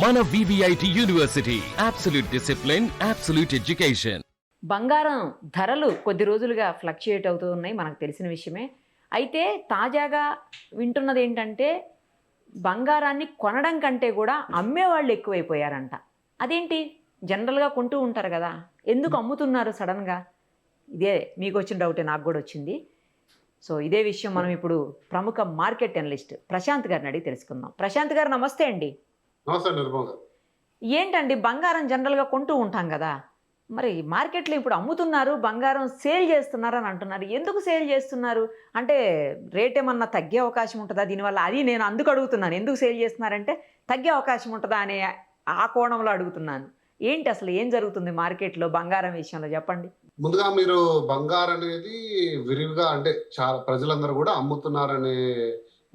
మన VVIT university absolute discipline, absolute education. బంగారం ధరలు కొద్ది రోజులుగా ఫ్లక్చుయేట్ అవుతూ ఉన్నాయి, మనకు తెలిసిన విషయమే. అయితే తాజాగా వింటున్నది ఏంటంటే బంగారాన్ని కొనడం కంటే కూడా అమ్మేవాళ్ళు ఎక్కువైపోయారంట. అదేంటి? జనరల్గా కొంటూ ఉంటారు కదా, ఎందుకు అమ్ముతున్నారు సడన్గా? ఇదే మీకు వచ్చిన డౌటే, నాకు కూడా వచ్చింది. సో ఇదే విషయం మనం ఇప్పుడు ప్రముఖ మార్కెట్ అనలిస్ట్ ప్రశాంత్ గారిని అడిగి తెలుసుకుందాం. ప్రశాంత్ గారు నమస్తే అండి. నమస్తే నిర్మల్ గారు. ఏంటండి, బంగారం జనరల్గా కొంటూ ఉంటాం కదా, మరి మార్కెట్లో ఇప్పుడు అమ్ముతున్నారు, బంగారం సేల్ చేస్తున్నారు అని అంటున్నారు. ఎందుకు సేల్ చేస్తున్నారు? అంటే రేట్ ఏమన్నా తగ్గే అవకాశం ఉంటుందా దీనివల్ల? అది నేను అందుకు అడుగుతున్నాను, ఎందుకు సేల్ చేస్తున్నారంటే తగ్గే అవకాశం ఉంటుందా అనే ఆ కోణంలో అడుగుతున్నాను. ఏంటి అసలు ఏం జరుగుతుంది మార్కెట్లో బంగారం విషయంలో, చెప్పండి. ముందుగా మీరు బంగారం అనేది విరివిగా అంటే చాలా ప్రజలందరూ కూడా అమ్ముతున్నారనే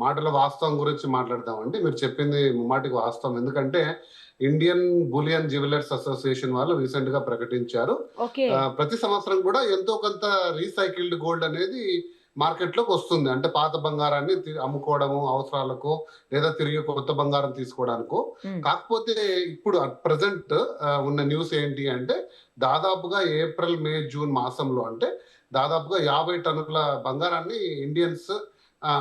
మాటల వాస్తవం గురించి మాట్లాడదామండి. మీరు చెప్పింది ముమ్మాటికి వాస్తవం. ఎందుకంటే ఇండియన్ బులియన్ జ్యువెలర్స్ అసోసియేషన్ వాళ్ళు రీసెంట్ గా ప్రకటించారు, ప్రతి సంవత్సరం కూడా ఎంతో కొంత రీసైకిల్డ్ గోల్డ్ అనేది మార్కెట్ లోకి వస్తుంది. అంటే పాత బంగారాన్ని అమ్ముకోవడము అవసరాలకు, లేదా తిరిగి కొత్త బంగారం తీసుకోవడానికో. కాకపోతే ఇప్పుడు ప్రజెంట్ ఉన్న న్యూస్ ఏంటి అంటే దాదాపుగా ఏప్రిల్, మే, జూన్ మాసంలో అంటే దాదాపుగా 50 టన్నుల బంగారాన్ని ఇండియన్స్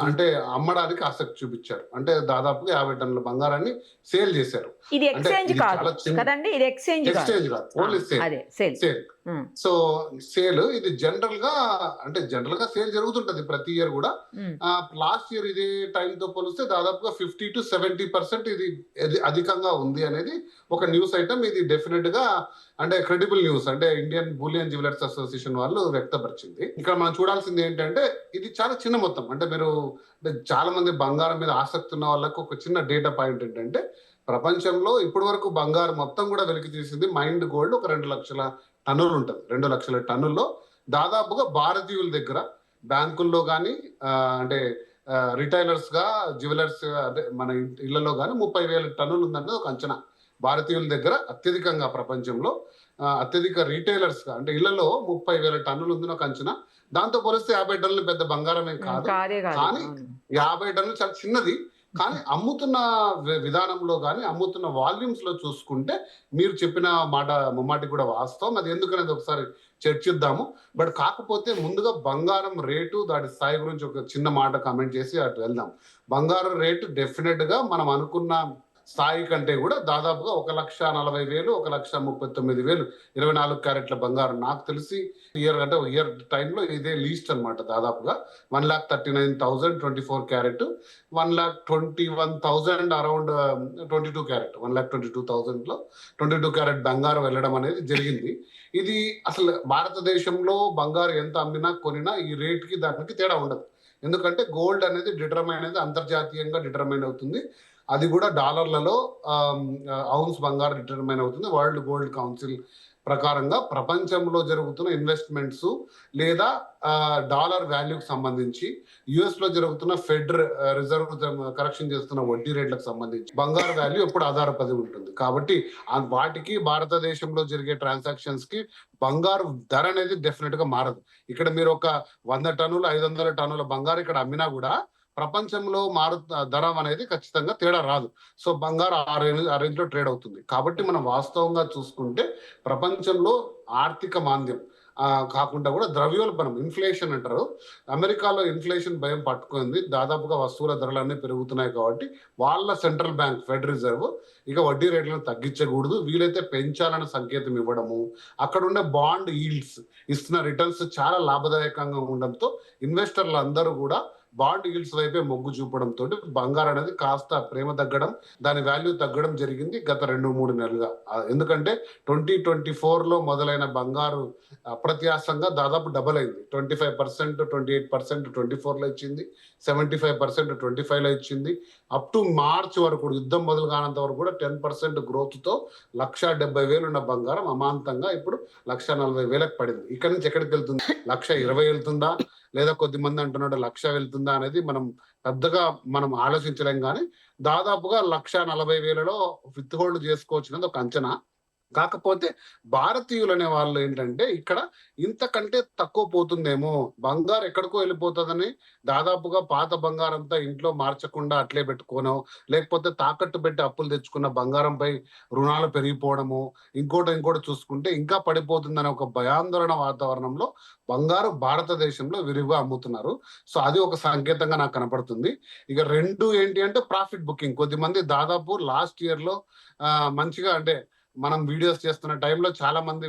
అంటే అమ్మడానికి ఆసక్తి చూపించారు. అంటే దాదాపుగా 50 టన్నుల బంగారాన్ని సేల్ చేశారు. ఇది ఎక్స్చేంజ్ కాదు కదండి, ఇది ఎక్స్చేంజ్ కాదు, ఓన్లీ సేల్. సో సేల్ ఇది జనరల్ గా సేల్ జరుగుతుంటది ప్రతి ఇయర్ కూడా. లాస్ట్ ఇయర్ ఇదే టైం తో పోలిస్తే దాదాపుగా 50 to 70% ఇది అధికంగా ఉంది అనేది ఒక న్యూస్ ఐటమ్. ఇది డెఫినెట్ గా అంటే క్రెడిబుల్ న్యూస్, అంటే ఇండియన్ బులియన్ జ్యువెలర్స్ అసోసియేషన్ వాళ్ళు వ్యక్తపరిచింది. ఇక్కడ మనం చూడాల్సింది ఏంటంటే ఇది చాలా చిన్న మొత్తం. అంటే మీరు చాలా మంది బంగారం మీద ఆసక్తి ఉన్న వాళ్ళకు ఒక చిన్న డేటా పాయింట్ ఏంటంటే ప్రపంచంలో ఇప్పటి వరకు బంగారం మొత్తం కూడా వెలికి తీసింది మైండ్ గోల్డ్ ఒక 2 లక్షల టన్నులు ఉంటుంది. 2 లక్షల టన్నుల్లో దాదాపుగా భారతీయుల దగ్గర బ్యాంకుల్లో కానీ అంటే రిటైలర్స్ గా జ్యువెలర్స్ అంటే మన ఇళ్లలో కానీ 30,000 టన్నులు ఉందన్నది ఒక అంచనా. భారతీయుల దగ్గర అత్యధికంగా ప్రపంచంలో అత్యధిక రీటైలర్స్ గా అంటే ఇళ్లలో 30,000 టన్నులు ఉందని ఒక అంచనా. దాంతో పోలిస్తే 50 టన్నులు పెద్ద బంగారం ఏం కాదు, కానీ 50 టన్నులు చాలా చిన్నది. కానీ అమ్ముతున్న విధానంలో కానీ అమ్ముతున్న వాల్యూమ్స్ లో చూసుకుంటే మీరు చెప్పిన మాట ముమ్మాటి కూడా వాస్తవం. అది ఎందుకనేది ఒకసారి చర్చిద్దాము. బట్ కాకపోతే ముందుగా బంగారం రేటు, దాని స్థాయి గురించి ఒక చిన్న మాట కామెంట్ చేసి అటు వెళ్దాం. బంగారం రేటు డెఫినెట్ గా మనం అనుకున్న స్థాయి కంటే కూడా దాదాపుగా 1,40,000, 1,39,000 24 క్యారెట్ల బంగారం నాకు తెలిసి ఇయర్ టైంలో ఇదే లీస్ట్ అనమాట. దాదాపుగా 1,39,000 24 క్యారెట్, 1,21,000 అరౌండ్ 22 క్యారెట్, 1,22,000 లో 22 క్యారెట్ బంగారం వెళ్ళడం అనేది జరిగింది. ఇది అసలు భారతదేశంలో బంగారం ఎంత అమ్మినా కొనినా ఈ రేట్కి దానికి తేడా ఉండదు. ఎందుకంటే గోల్డ్ అనేది డిటర్మైన్ అనేది అంతర్జాతీయంగా డిటర్మైన్ అవుతుంది. అది కూడా డాలర్లలో ఔన్స్ బంగారం డిటర్మైన్ అవుతుంది. వరల్డ్ గోల్డ్ కౌన్సిల్ ప్రకారంగా ప్రపంచంలో జరుగుతున్న ఇన్వెస్ట్మెంట్స్ లేదా డాలర్ వాల్యూకి సంబంధించి యుఎస్ లో జరుగుతున్న ఫెడ్ రిజర్వ్ కరెక్షన్ చేస్తున్న వడ్డీ రేట్లకు సంబంధించి బంగారు వాల్యూ ఎప్పుడు ఆధారపడి ఉంటుంది. కాబట్టి వాటికి భారతదేశంలో జరిగే ట్రాన్సాక్షన్స్ కి బంగారు ధర అనేది డెఫినెట్ గా మారదు. ఇక్కడ మీరు ఒక 100 టన్నులు 500 టన్నుల బంగారు ఇక్కడ అమ్మినా కూడా ప్రపంచంలో ధర అనేది ఖచ్చితంగా తేడా రాదు. సో బంగారు ఆ రేంజ్ లో ట్రేడ్ అవుతుంది. కాబట్టి మనం వాస్తవంగా చూసుకుంటే ప్రపంచంలో ఆర్థిక మాంద్యం కాకుండా కూడా ద్రవ్యోల్బణం, ఇన్ఫ్లేషన్ అంటారు. అమెరికాలో ఇన్ఫ్లేషన్ భయం పట్టుకుంది. దాదాపుగా వస్తువుల ధరలన్నీ పెరుగుతున్నాయి. కాబట్టి వాళ్ళ సెంట్రల్ బ్యాంక్ ఫెడ్ రిజర్వ్ ఇక వడ్డీ రేట్లను తగ్గించకూడదు, వీలైతే పెంచాలని సంకేతం ఇవ్వడము, అక్కడ ఉండే బాండ్ ఈల్డ్స్ ఇస్తున్న రిటర్న్స్ చాలా లాభదాయకంగా ఉండడంతో ఇన్వెస్టర్లు అందరూ కూడా బాండ్ ఈల్డ్స్ వైపే మొగ్గు చూపడంతో బంగారం అనేది కాస్త ప్రేమ తగ్గడం, దాని వాల్యూ తగ్గడం జరిగింది గత 2-3 నెలలుగా. ఎందుకంటే 2024 లో మొదలైన బంగారు అప్రత్యాసంగా దాదాపు డబల్ అయింది. 25%, 28% 24 లో ఇచ్చింది, 75% 25 లో ఇచ్చింది. అప్ టు మార్చ్ వరకు యుద్ధం మొదలు కానంత వరకు కూడా 10% గ్రోత్ తో 1,70,000 ఉన్న బంగారం అమాంతంగా ఇప్పుడు 1,40,000 పడింది. ఇక్కడ నుంచి ఎక్కడికి వెళ్తుంది? 1,20,000 వెళ్తుందా, లేదా కొద్ది మంది అంటున్నాడు 1,00,000 వెళ్తుందా అనేది మనం ఆలోచించలేం. కానీ దాదాపుగా 1,40,000లో విత్ హోల్డ్ చేసుకోవచ్చు అనేది ఒక అంచనా. కాకపోతే భారతీయులు అనే వాళ్ళు ఏంటంటే ఇక్కడ ఇంతకంటే తక్కువ పోతుందేమో, బంగారు ఎక్కడికో వెళ్ళిపోతుందని దాదాపుగా పాత బంగారంతా ఇంట్లో మార్చకుండా అట్లే పెట్టుకోనో, లేకపోతే తాకట్టు పెట్టి అప్పులు తెచ్చుకున్న బంగారంపై రుణాలు పెరిగిపోవడము, ఇంకోటి చూసుకుంటే ఇంకా పడిపోతుందనే ఒక భయాందోళన వాతావరణంలో బంగారు భారతదేశంలో విరివిగా అమ్ముతున్నారు. సో అది ఒక సంకేతంగా నాకు కనపడుతుంది. ఇక 2 ఏంటి అంటే ప్రాఫిట్ బుకింగ్. కొద్దిమంది దాదాపు లాస్ట్ ఇయర్ లో మంచిగా అంటే మనం వీడియోస్ చేస్తున్న టైంలో చాలా మంది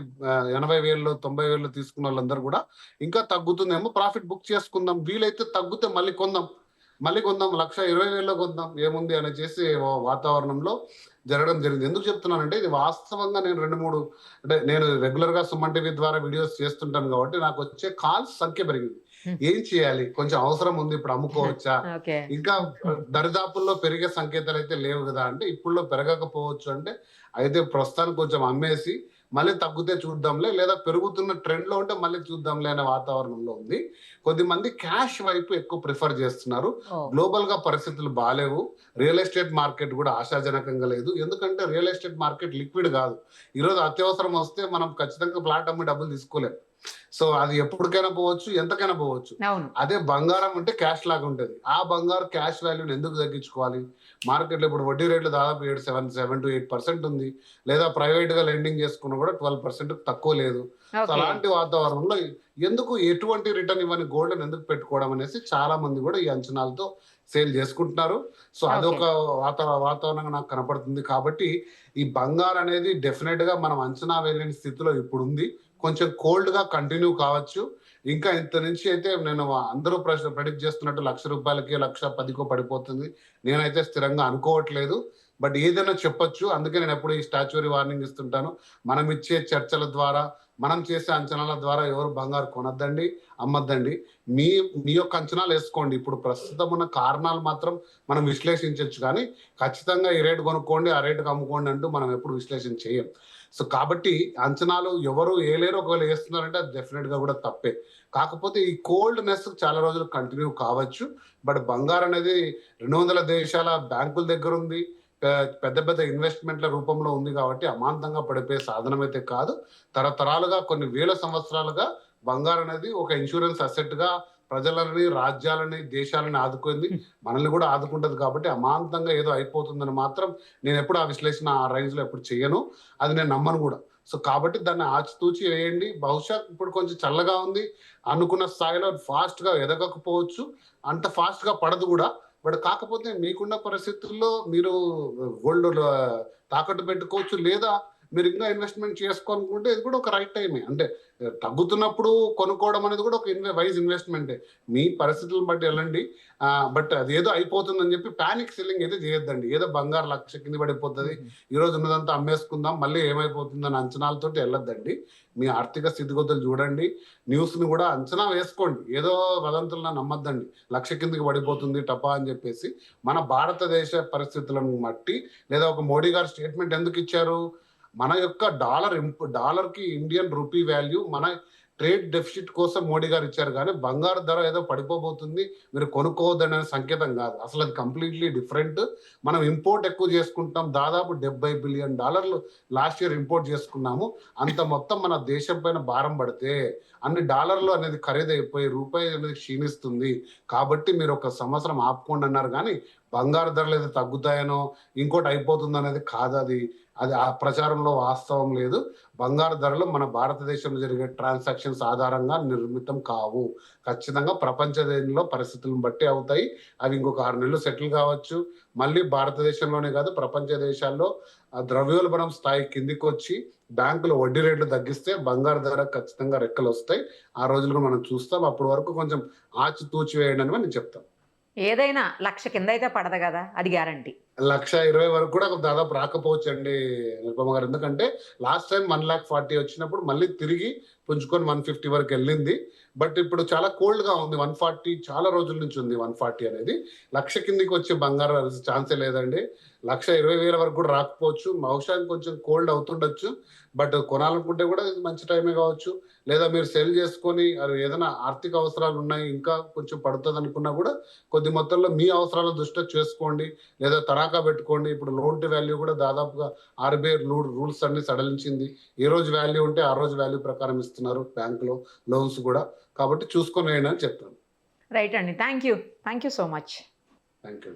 80,000 90,000 తీసుకున్న వాళ్ళందరూ కూడా ఇంకా తగ్గుతుందేమో ప్రాఫిట్ బుక్ చేసుకుందాం, వీలైతే తగ్గితే మళ్ళీ కొందాం 1,20,000 కొందాం ఏముంది అని చేసి వాతావరణంలో జరగడం జరిగింది. ఎందుకు చెప్తున్నానంటే ఇది వాస్తవంగా నేను 2-3 అంటే నేను రెగ్యులర్ గా సుమన్ టీవీ ద్వారా వీడియోస్ చేస్తుంటాను కాబట్టి నాకు వచ్చే కాల్స్ సంఖ్య పెరిగింది. ఏం చేయాలి, కొంచెం అవసరం ఉంది, ఇప్పుడు అమ్ముకోవచ్చా, ఇంకా దరిదాపుల్లో పెరిగే సంకేతాలు అయితే లేవు కదా అంటే ఇప్పుడులో పెరగకపోవచ్చు అంటే అయితే ప్రస్తుతానికి కొంచెం అమ్మేసి మళ్ళీ తగ్గితే చూద్దాంలే, లేదా పెరుగుతున్న ట్రెండ్ లో ఉంటే మళ్ళీ చూద్దాంలే అనే వాతావరణంలో ఉంది. కొద్దిమంది క్యాష్ వైపు ఎక్కువ ప్రిఫర్ చేస్తున్నారు. గ్లోబల్ గా పరిస్థితులు బాలేవు, రియల్ ఎస్టేట్ మార్కెట్ కూడా ఆశాజనకంగా లేదు. ఎందుకంటే రియల్ ఎస్టేట్ మార్కెట్ లిక్విడ్ కాదు. ఈరోజు అత్యవసరం వస్తే మనం ఖచ్చితంగా ప్లాట్ అమ్మి డబ్బులు తీసుకోలేము. సో అది ఎప్పటికైనా పోవచ్చు, ఎంతకైనా పోవచ్చు. అదే బంగారం అంటే క్యాష్ లాగా ఉంటది. ఆ బంగారు క్యాష్ వాల్యూని ఎందుకు తగ్గించుకోవాలి? మార్కెట్ లో ఇప్పుడు వడ్డీ రేట్లు దాదాపు 7 to 8% ఉంది, లేదా ప్రైవేట్ గా లెండింగ్ చేసుకున్నా కూడా 12% తక్కువ లేదు. సో అలాంటి వాతావరణంలో ఎందుకు ఎటువంటి రిటర్న్ ఇవ్వని గోల్డ్ ఎందుకు పెట్టుకోవడం అనేసి చాలా మంది కూడా ఈ అంచనాలతో సేల్ చేసుకుంటున్నారు. సో అదొక వాతావరణంగా నాకు కనపడుతుంది. కాబట్టి ఈ బంగారు అనేది డెఫినెట్ గా మనం అంచనా వేయలేని స్థితిలో ఇప్పుడు ఉంది. కొంచెం కోల్డ్ గా కంటిన్యూ కావచ్చు. ఇంకా ఇంత నుంచి అయితే నేను అందరూ ప్రెడిక్ట్ చేస్తున్నట్టు ₹1,00,000కి 1,10,000కో పడిపోతుంది నేనైతే స్థిరంగా అనుకోవట్లేదు. బట్ ఏదైనా చెప్పొచ్చు. అందుకే నేను ఎప్పుడు ఈ స్టాచ్యూరీ వార్నింగ్ ఇస్తుంటాను. మనం ఇచ్చే చర్చల ద్వారా, మనం చేసే అంచనాల ద్వారా ఎవరు బంగారు కొనద్దండి, అమ్మద్దండి. మీ యొక్క అంచనాలు వేసుకోండి. ఇప్పుడు ప్రస్తుతం ఉన్న కారణాలు మాత్రం మనం విశ్లేషించవచ్చు, కానీ ఖచ్చితంగా ఈ రేటు కొనుక్కోండి, ఆ రేటుకి అమ్ముకోండి అంటూ మనం ఎప్పుడు విశ్లేషణ చేయం. సో కాబట్టి అంచనాలు ఎవరు ఏలేరు, ఒకవేళ వేస్తున్నారంటే అది డెఫినెట్ గా కూడా తప్పే. కాకపోతే ఈ కోల్డ్నెస్ చాలా రోజులు కంటిన్యూ కావచ్చు. బట్ బంగారు అనేది 200 దేశాల బ్యాంకుల దగ్గర ఉంది, పెద్ద పెద్ద ఇన్వెస్ట్మెంట్ల రూపంలో ఉంది కాబట్టి అమాంతంగా పడిపోయే సాధనం అయితే కాదు. తరతరాలుగా కొన్ని వేల సంవత్సరాలుగా బంగారు అనేది ఒక ఇన్సూరెన్స్ అసెట్ గా ప్రజలని, రాజ్యాలని, దేశాలని ఆదుకుంది, మనల్ని కూడా ఆదుకుంటది. కాబట్టి అమాంతంగా ఏదో అయిపోతుందని మాత్రం నేను ఎప్పుడు ఆ విశ్లేషణ ఆ రేంజ్ లో ఎప్పుడు చేయను, అది నేను నమ్మను కూడా. సో కాబట్టి దాన్ని ఆచితూచి వేయండి. బహుశా ఇప్పుడు కొంచెం చల్లగా ఉంది, అనుకున్న స్థాయిలో ఫాస్ట్ గా ఎదగకపోవచ్చు, అంత ఫాస్ట్ గా పడదు కూడా. బట్ కాకపోతే మీకున్న పరిస్థితుల్లో మీరు గోల్డ్ తాకట్టు పెట్టుకోవచ్చు, లేదా మీరు ఇంకా ఇన్వెస్ట్మెంట్ చేసుకోవాలనుకుంటే ఇది కూడా ఒక రైట్ టైమే. అంటే తగ్గుతున్నప్పుడు కొనుక్కోవడం అనేది కూడా ఒక వైజ్ ఇన్వెస్ట్మెంటే. మీ పరిస్థితులను బట్టి వెళ్ళండి. బట్ అది ఏదో అయిపోతుందని చెప్పి ప్యానిక్ సెల్లింగ్ అయితే చేయొద్దండి. ఏదో బంగారు 1,00,000 కింద పడిపోతుంది, ఈ రోజు ఉన్నదంతా అమ్మేసుకుందాం, మళ్ళీ ఏమైపోతుందని అంచనాలతో వెళ్ళొద్దండి. మీ ఆర్థిక స్థితిగతులు చూడండి, న్యూస్ ని కూడా అంచనా వేసుకోండి. ఏదో వదంతులను నమ్మద్దండి, 1,00,000 కిందకి పడిపోతుంది టపా అని చెప్పేసి. మన భారతదేశ పరిస్థితులను బట్టి, లేదా ఒక మోడీ గారు స్టేట్మెంట్ ఎందుకు ఇచ్చారు, మన యొక్క డాలర్ కి ఇండియన్ రూపీ వాల్యూ మన ట్రేడ్ డెఫిసిట్ కోసం మోడీ గారు ఇచ్చారు, కానీ బంగారు ధర ఏదో పడిపోబోతుంది మీరు కొనుక్కోవద్దని సంకేతం కాదు. అసలు అది కంప్లీట్లీ డిఫరెంట్. మనం ఇంపోర్ట్ ఎక్కువ చేసుకుంటాం, దాదాపు $70 బిలియన్ లాస్ట్ ఇయర్ ఇంపోర్ట్ చేసుకున్నాము. అంత మొత్తం మన దేశం పైన భారం పడితే అన్ని డాలర్లు అనేది ఖరీదైపోయి రూపాయి అనేది క్షీణిస్తుంది. కాబట్టి మీరు ఒక సంవత్సరం ఆపుకోండి అన్నారు, కానీ బంగారు ధరలు ఏదో తగ్గుతాయనో ఇంకోటి అయిపోతుంది అనేది కాదు. అది ఆ ప్రచారంలో వాస్తవం లేదు. బంగారు ధరలు మన భారతదేశంలో జరిగే ట్రాన్సాక్షన్స్ ఆధారంగా నిర్మితం కావు. ఖచ్చితంగా ప్రపంచ దేశంలో పరిస్థితులను బట్టి అవుతాయి. అవి ఇంకొక 6 నెలలు సెటిల్ కావచ్చు. మళ్ళీ భారతదేశంలోనే కాదు ప్రపంచ దేశాల్లో ద్రవ్యోల్బణం స్థాయి కిందికి వచ్చి బ్యాంకులు వడ్డీ రేట్లు తగ్గిస్తే బంగారు ధర ఖచ్చితంగా రెక్కలు వస్తాయి. ఆ రోజులు మనం చూస్తాం. అప్పటి వరకు కొంచెం ఆచితూచి వేయండి అని నేను చెప్తాను. ఏదైనా 1,00,000 కింద అయితే పడదు కదా, అది గ్యారంటీ. 1,20,000 వరకు కూడా దాదాపు రాకపోవచ్చు అండి నిరుపమ గారు. ఎందుకంటే లాస్ట్ టైం 1,40,000 వచ్చినప్పుడు మళ్ళీ తిరిగి పుంజుకొని 150 వరకు వెళ్ళింది. బట్ ఇప్పుడు చాలా కోల్డ్ గా ఉంది. 140 చాలా రోజుల నుంచి ఉంది. 140 అనేది 1,00,000 కిందికి వచ్చే బంగారం ఛాన్సే లేదండి. 1,20,000 వరకు కూడా రాకపోవచ్చు. బహుశా కొంచెం కోల్డ్ అవుతుండొచ్చు. బట్ కొనాలనుకుంటే కూడా ఇది మంచి టైమే కావచ్చు. లేదా మీరు సెల్ చేసుకొని ఏదైనా ఆర్థిక అవసరాలు ఉన్నాయి, ఇంకా కొంచెం పడుతుంది అనుకున్నా కూడా కొద్ది మొత్తంలో మీ అవసరాలను దృష్టిలో చేసుకోండి. లేదా తనఖా పెట్టుకోండి. ఇప్పుడు లోన్ టు వాల్యూ కూడా దాదాపుగా ఆర్బీఐ రూల్స్ అన్ని సడలించింది. ఏ రోజు వాల్యూ ఉంటే ఆ రోజు వాల్యూ ప్రకారం ఇస్తున్నారు బ్యాంకులో లోన్స్ కూడా. కాబట్టి చూసుకొని వేయండి అని చెప్తాను. రైట్ అండి. Thank you so much. Thank you.